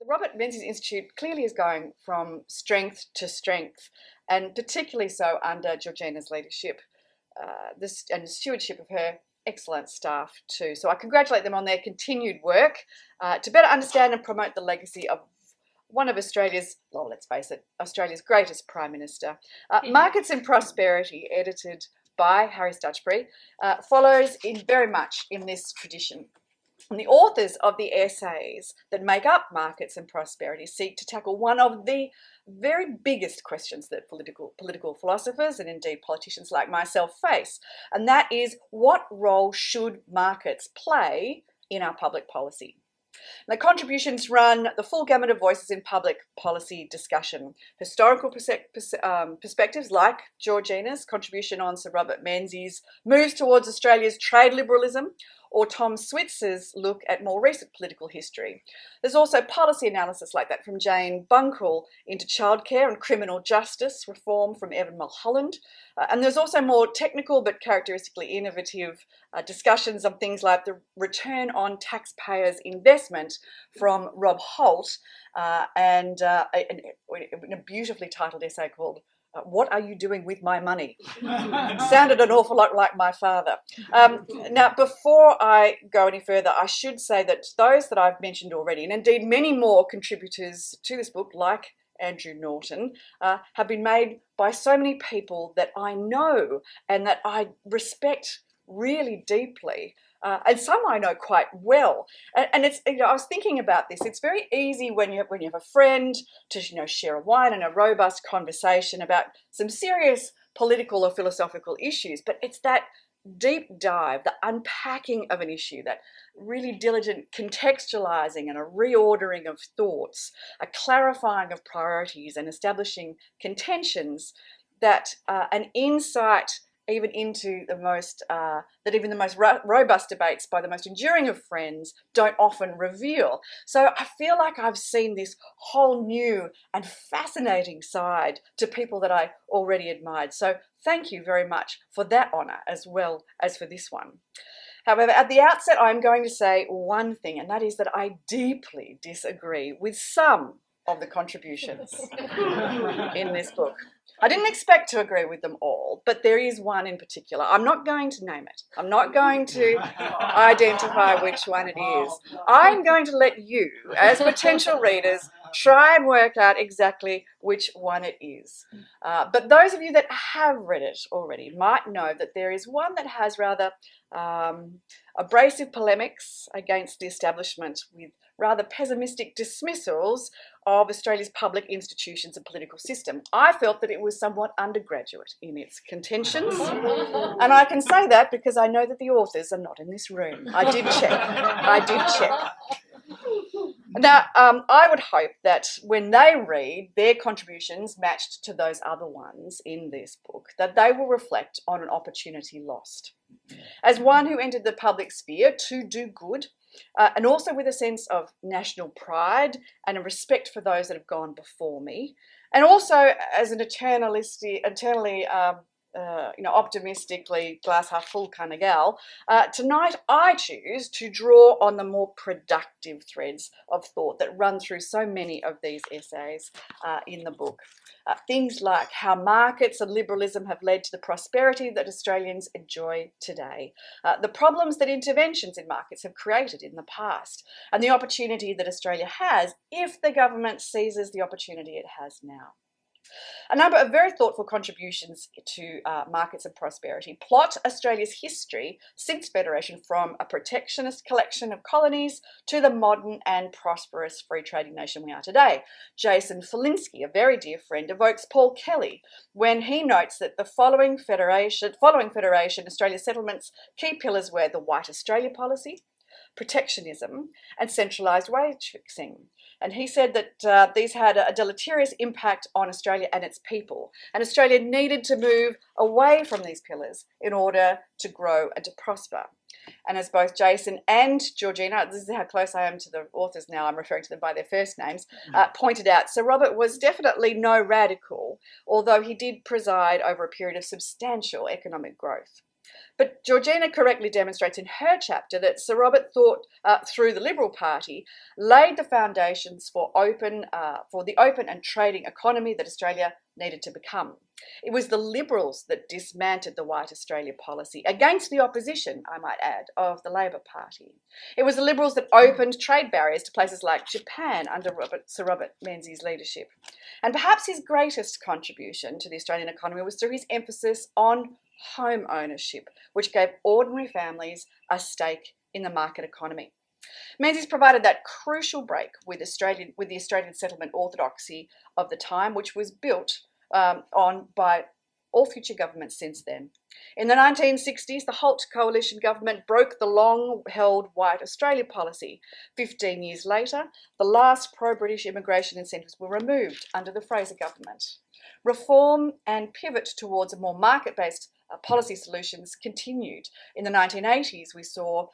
The Robert Menzies Institute clearly is going from strength to strength, and particularly so under Georgina's leadership and the stewardship of her excellent staff too. So I congratulate them on their continued work to better understand and promote the legacy of one of Australia's, well, let's face it, Australia's greatest Prime Minister. Markets and Prosperity, edited by Harry Stutchbury, follows very much in this tradition. And the authors of the essays that make up Markets and Prosperity seek to tackle one of the very biggest questions that political philosophers and indeed politicians like myself face, and that is, what role should markets play in our public policy? The contributions run the full gamut of voices in public policy discussion. Historical perspectives like Georgina's contribution on Sir Robert Menzies' moves towards Australia's trade liberalism, or Tom Switzer's look at more recent political history. There's also policy analysis like that from Jane Bunkle into childcare and criminal justice reform from Evan Mulholland. And there's also more technical but characteristically innovative discussions on things like the return on taxpayers' investment from Rob Holt and a beautifully titled essay called What Are You Doing With My Money? Sounded an awful lot like my father. Now, before I go any further, I should say that those that I've mentioned already, and indeed many more contributors to this book, like Andrew Norton, have been made by so many people that I know and that I respect really deeply. And some I know quite well, and it's, I was thinking about this. It's very easy when you have a friend to share a wine and a robust conversation about some serious political or philosophical issues, but it's that deep dive, the unpacking of an issue, that really diligent contextualizing and a reordering of thoughts, a clarifying of priorities and establishing contentions, that an insight even into the most robust debates by the most enduring of friends don't often reveal. So I feel like I've seen this whole new and fascinating side to people that I already admired. So thank you very much for that honour as well as for this one. However, at the outset, I'm going to say one thing, and that is that I deeply disagree with some of the contributions in this book. I didn't expect to agree with them all, but there is one in particular. I'm not going to name it. I'm not going to identify which one it is. I'm going to let you, as potential readers, try and work out exactly which one it is. But those of you that have read it already might know that there is one that has rather abrasive polemics against the establishment, with rather pessimistic dismissals of Australia's public institutions and political system. I felt that it was somewhat undergraduate in its contentions, and I can say that because I know that the authors are not in this room. I did check. Now, I would hope that when they read their contributions matched to those other ones in this book, that they will reflect on an opportunity lost. As one who entered the public sphere to do good, and also with a sense of national pride and a respect for those that have gone before me, and also as an eternally optimistically glass half full kind of gal, tonight I choose to draw on the more productive threads of thought that run through so many of these essays in the book. Things like how markets and liberalism have led to the prosperity that Australians enjoy today, the problems that interventions in markets have created in the past, and the opportunity that Australia has if the government seizes the opportunity it has now. A number of very thoughtful contributions to Markets and Prosperity plot Australia's history since Federation, from a protectionist collection of colonies to the modern and prosperous free trading nation we are today. Jason Falinsky, a very dear friend, evokes Paul Kelly when he notes that following Federation, Australia's settlements' key pillars were the White Australia policy, protectionism, and centralised wage fixing. And he said that these had a deleterious impact on Australia and its people. And Australia needed to move away from these pillars in order to grow and to prosper. And as both Jason and Georgina, this is how close I am to the authors now, I'm referring to them by their first names, pointed out, Sir Robert was definitely no radical, although he did preside over a period of substantial economic growth. But Georgina correctly demonstrates in her chapter that Sir Robert thought, through the Liberal Party, laid the foundations for the open and trading economy that Australia needed to become. It was the Liberals that dismantled the White Australia policy, against the opposition, I might add, of the Labor Party. It was the Liberals that opened trade barriers to places like Japan under Sir Robert Menzies' leadership. And perhaps his greatest contribution to the Australian economy was through his emphasis on home ownership, which gave ordinary families a stake in the market economy. Menzies provided that crucial break with the Australian settlement orthodoxy of the time, which was built on by all future governments since then. In the 1960s, the Holt coalition government broke the long-held White Australia policy. 15 years later, the last pro-British immigration incentives were removed under the Fraser government. Reform and pivot towards a more market-based policy solutions continued. In the 1980s, we saw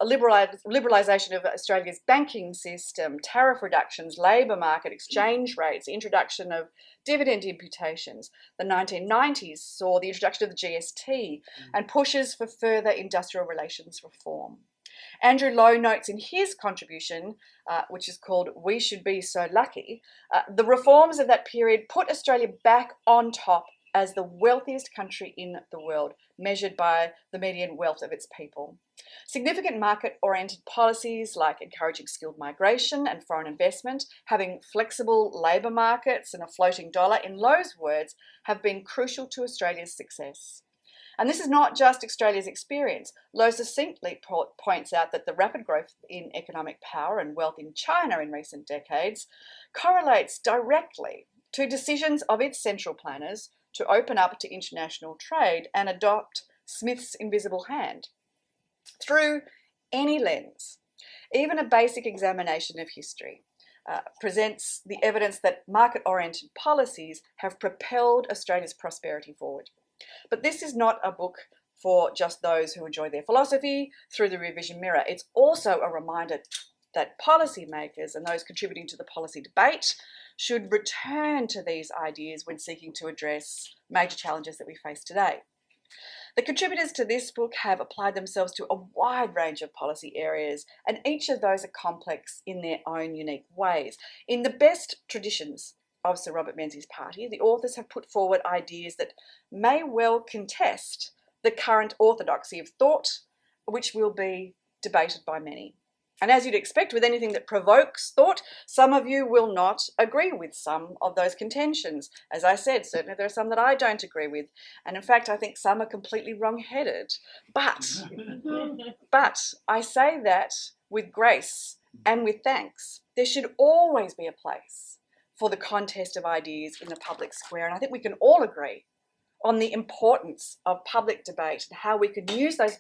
liberalisation of Australia's banking system, tariff reductions, labour market, exchange rates, introduction of dividend imputations. The 1990s saw the introduction of the GST and pushes for further industrial relations reform. Andrew Lowe notes in his contribution, which is called We Should Be So Lucky, the reforms of that period put Australia back on top as the wealthiest country in the world, measured by the median wealth of its people. Significant market-oriented policies like encouraging skilled migration and foreign investment, having flexible labour markets and a floating dollar, in Lowe's words, have been crucial to Australia's success. And this is not just Australia's experience. Lowe succinctly points out that the rapid growth in economic power and wealth in China in recent decades correlates directly to decisions of its central planners to open up to international trade and adopt Smith's invisible hand. Through any lens, even a basic examination of history presents the evidence that market-oriented policies have propelled Australia's prosperity forward. But this is not a book for just those who enjoy their philosophy through the revision mirror. It's also a reminder that policymakers and those contributing to the policy debate should return to these ideas when seeking to address major challenges that we face today. The contributors to this book have applied themselves to a wide range of policy areas, and each of those are complex in their own unique ways. In the best traditions of Sir Robert Menzies' party, the authors have put forward ideas that may well contest the current orthodoxy of thought, which will be debated by many. And as you'd expect with anything that provokes thought, some of you will not agree with some of those contentions. As I said, certainly there are some that I don't agree with. And in fact, I think some are completely wrong-headed. But I say that with grace and with thanks. There should always be a place for the contest of ideas in the public square. And I think we can all agree on the importance of public debate and how we can use those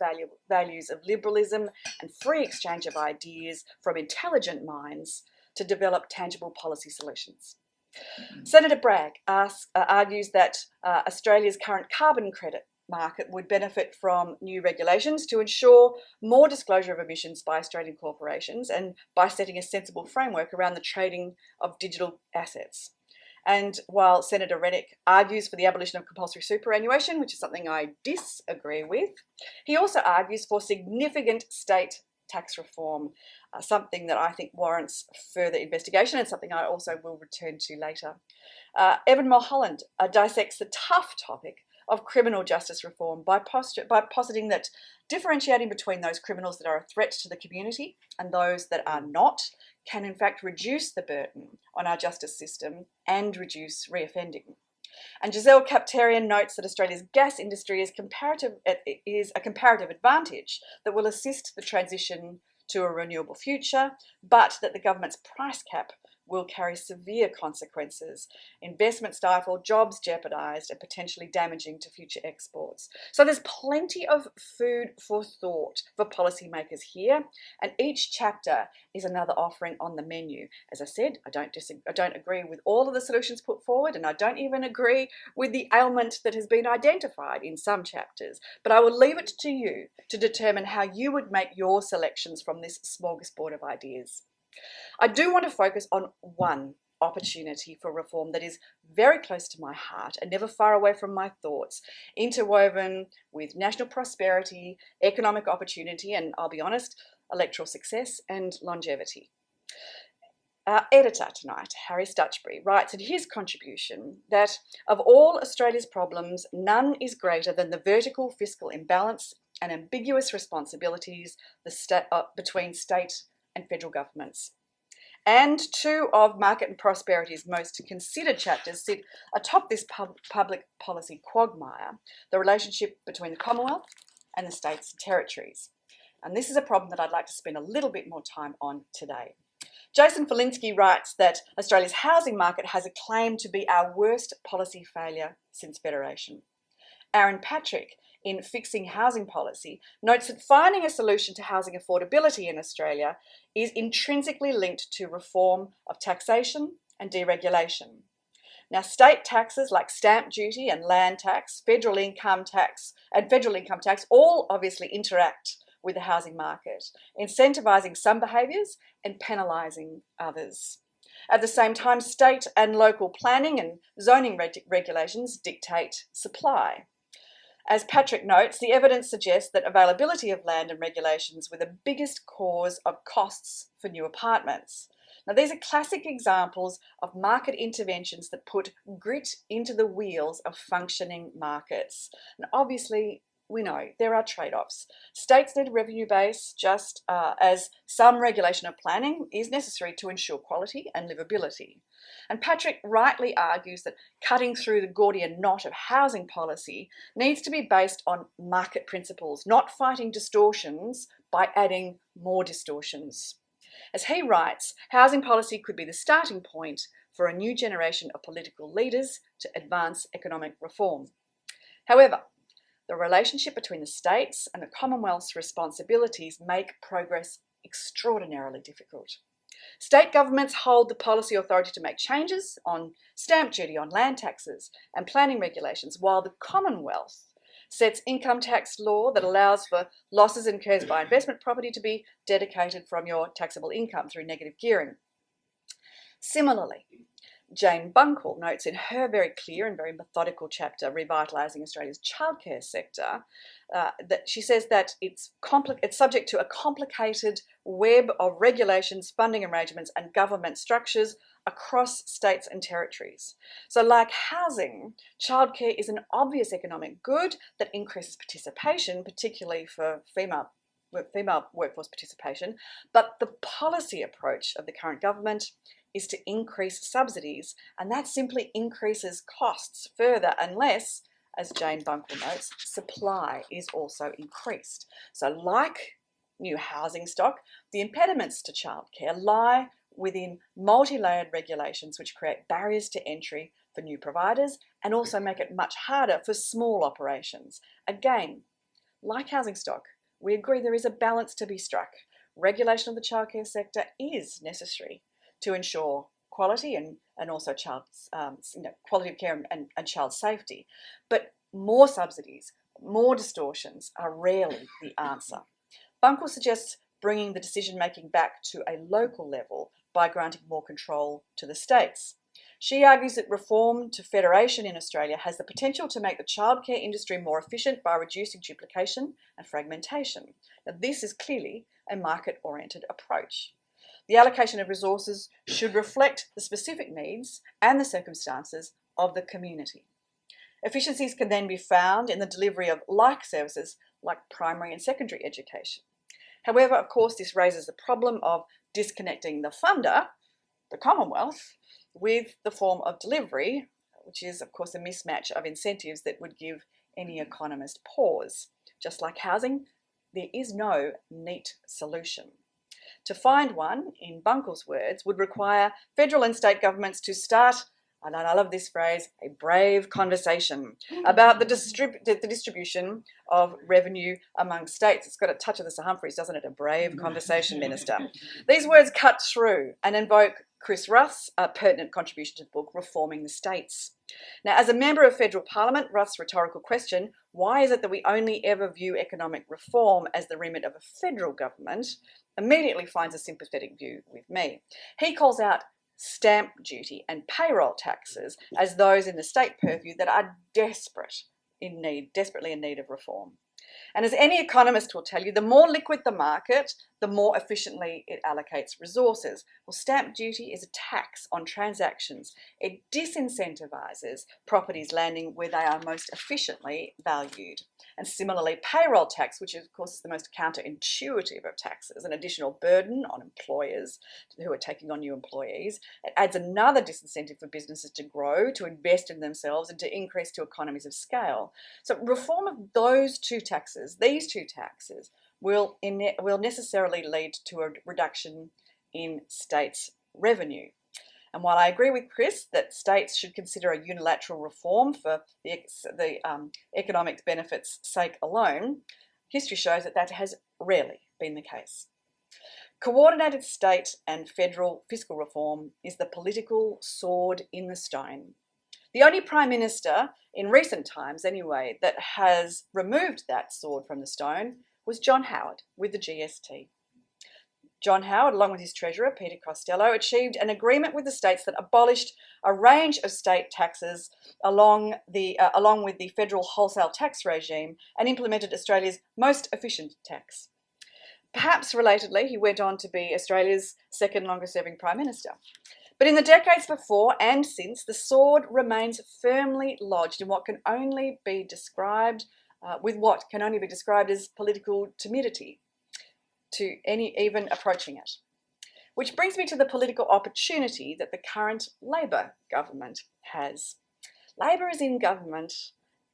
values of liberalism and free exchange of ideas from intelligent minds to develop tangible policy solutions. Senator Bragg argues that Australia's current carbon credit market would benefit from new regulations to ensure more disclosure of emissions by Australian corporations and by setting a sensible framework around the trading of digital assets. And while Senator Rennick argues for the abolition of compulsory superannuation, which is something I disagree with, he also argues for significant state tax reform, something that I think warrants further investigation and something I also will return to later. Evan Mulholland dissects the tough topic of criminal justice reform by positing that differentiating between those criminals that are a threat to the community and those that are not can in fact reduce the burden on our justice system and reduce reoffending. And Giselle Kaptarian notes that Australia's gas industry is a comparative advantage that will assist the transition to a renewable future, but that the government's price cap will carry severe consequences, investment stifled, jobs jeopardised, and potentially damaging to future exports. So there's plenty of food for thought for policymakers here, and each chapter is another offering on the menu. As I said, I don't agree with all of the solutions put forward, and I don't even agree with the ailment that has been identified in some chapters, but I will leave it to you to determine how you would make your selections from this smorgasbord of ideas. I do want to focus on one opportunity for reform that is very close to my heart and never far away from my thoughts, interwoven with national prosperity, economic opportunity, and I'll be honest, electoral success and longevity. Our editor tonight, Harry Stutchbury, writes in his contribution that of all Australia's problems, none is greater than the vertical fiscal imbalance and ambiguous responsibilities between state and federal governments. And two of Market and Prosperity's most considered chapters sit atop this public policy quagmire, the relationship between the Commonwealth and the states and territories. And this is a problem that I'd like to spend a little bit more time on today. Jason Falinsky writes that Australia's housing market has a claim to be our worst policy failure since Federation. Aaron Patrick, in Fixing Housing Policy, notes that finding a solution to housing affordability in Australia is intrinsically linked to reform of taxation and deregulation. Now, state taxes like stamp duty and land tax, federal income tax, all obviously interact with the housing market, incentivising some behaviours and penalising others. At the same time, state and local planning and zoning regulations dictate supply. As Patrick notes, the evidence suggests that availability of land and regulations were the biggest cause of costs for new apartments. Now, these are classic examples of market interventions that put grit into the wheels of functioning markets. And obviously, we know there are trade-offs. States need a revenue base just as some regulation of planning is necessary to ensure quality and livability. And Patrick rightly argues that cutting through the Gordian knot of housing policy needs to be based on market principles, not fighting distortions by adding more distortions. As he writes, housing policy could be the starting point for a new generation of political leaders to advance economic reform. However, the relationship between the states and the Commonwealth's responsibilities make progress extraordinarily difficult. State governments hold the policy authority to make changes on stamp duty, on land taxes and planning regulations, while the Commonwealth sets income tax law that allows for losses incurred by investment property to be dedicated from your taxable income through negative gearing. Similarly, Jane Bunkle notes in her very clear and very methodical chapter, Revitalising Australia's Childcare Sector, that she says that it's subject to a complicated web of regulations, funding arrangements and government structures across states and territories. So like housing, childcare is an obvious economic good that increases participation, particularly for female workforce participation, but the policy approach of the current government is to increase subsidies, and that simply increases costs further unless, as Jane Bunkle notes, supply is also increased. So like new housing stock, the impediments to childcare lie within multi-layered regulations which create barriers to entry for new providers and also make it much harder for small operations. Again, like housing stock, we agree there is a balance to be struck. Regulation of the childcare sector is necessary to ensure quality and also quality of care and child safety. But more subsidies, more distortions are rarely the answer. Bunkle suggests bringing the decision-making back to a local level by granting more control to the states. She argues that reform to federation in Australia has the potential to make the childcare industry more efficient by reducing duplication and fragmentation. Now, this is clearly a market-oriented approach. The allocation of resources should reflect the specific needs and the circumstances of the community. Efficiencies can then be found in the delivery of like services like primary and secondary education. However, of course, this raises the problem of disconnecting the funder, the Commonwealth, with the form of delivery, which is, of course, a mismatch of incentives that would give any economist pause. Just like housing, there is no neat solution. To find one, in Bunkle's words, would require federal and state governments to start, and I love this phrase, a brave conversation about the distribution of revenue among states. It's got a touch of the Sir Humphreys, doesn't it? A brave conversation, Minister. These words cut through and invoke Chris Ruth's pertinent contribution to the book, Reforming the States. Now, as a member of federal parliament, Ruth's rhetorical question, why is it that we only ever view economic reform as the remit of a federal government, immediately finds a sympathetic view with me. He calls out stamp duty and payroll taxes as those in the state purview that are desperately in need of reform. And as any economist will tell you, the more liquid the market, the more efficiently it allocates resources. Well, stamp duty is a tax on transactions. It disincentivises properties landing where they are most efficiently valued. And similarly, payroll tax, which of course is the most counterintuitive of taxes, an additional burden on employers who are taking on new employees. It adds another disincentive for businesses to grow, to invest in themselves, and to increase to economies of scale. So reform of these two taxes, will necessarily lead to a reduction in states' revenue. And while I agree with Chris that states should consider a unilateral reform for the economic benefits' sake alone, history shows that has rarely been the case. Coordinated state and federal fiscal reform is the political sword in the stone. The only Prime Minister, in recent times anyway, that has removed that sword from the stone was John Howard with the GST. John Howard, along with his treasurer, Peter Costello, achieved an agreement with the states that abolished a range of state taxes along with the federal wholesale tax regime and implemented Australia's most efficient tax. Perhaps relatedly, he went on to be Australia's second longest serving Prime Minister. But in the decades before and since, the sword remains firmly lodged in what can only be described as political timidity to any even approaching it. Which brings me to the political opportunity that the current Labor government has. Labor is in government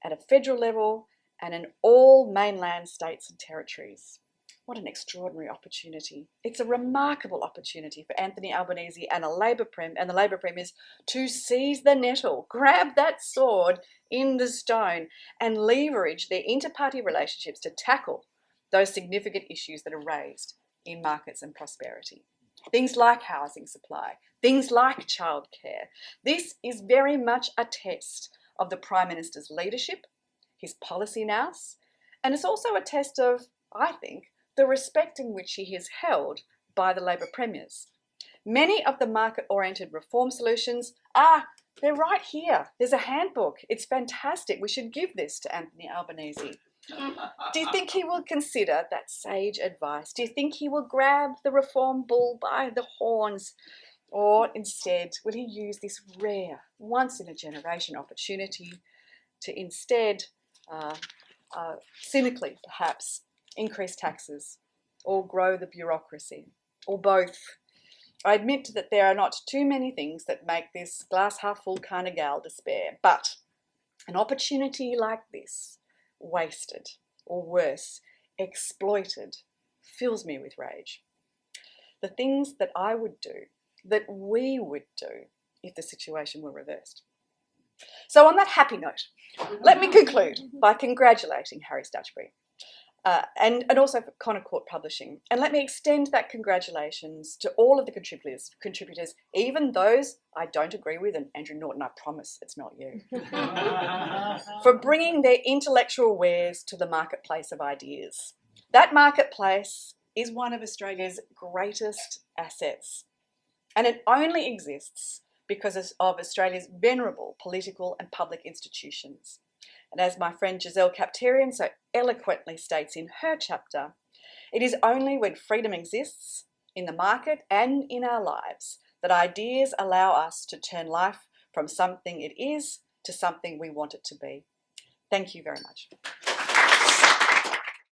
at a federal level and in all mainland states and territories. What an extraordinary opportunity. It's a remarkable opportunity for Anthony Albanese and the Labor Premiers to seize the nettle, grab that sword in the stone and leverage their inter-party relationships to tackle those significant issues that are raised in markets and prosperity. Things like housing supply, things like childcare. This is very much a test of the Prime Minister's leadership, his policy nous, and it's also a test of, I think, the respect in which he is held by the Labor Premiers. Many of the market-oriented reform solutions they're right here. There's a handbook. It's fantastic. We should give this to Anthony Albanese. Do you think he will consider that sage advice? Do you think he will grab the reform bull by the horns? Or instead, will he use this rare, once-in-a-generation opportunity to instead, cynically perhaps, increase taxes or grow the bureaucracy, or both? I admit that there are not too many things that make this glass-half-full kind of gal despair, but an opportunity like this, wasted, or worse, exploited, fills me with rage. The things that I would do, that we would do, if the situation were reversed. So on that happy note, let me conclude by congratulating Harry Stutchbury and also for Connor Court Publishing. And let me extend that congratulations to all of the contributors, even those I don't agree with, and Andrew Norton, I promise it's not you, for bringing their intellectual wares to the marketplace of ideas. That marketplace is one of Australia's greatest assets, and it only exists because of Australia's venerable political and public institutions. And as my friend Giselle Kapterian so eloquently states in her chapter, it is only when freedom exists in the market and in our lives that ideas allow us to turn life from something it is to something we want it to be. Thank you very much.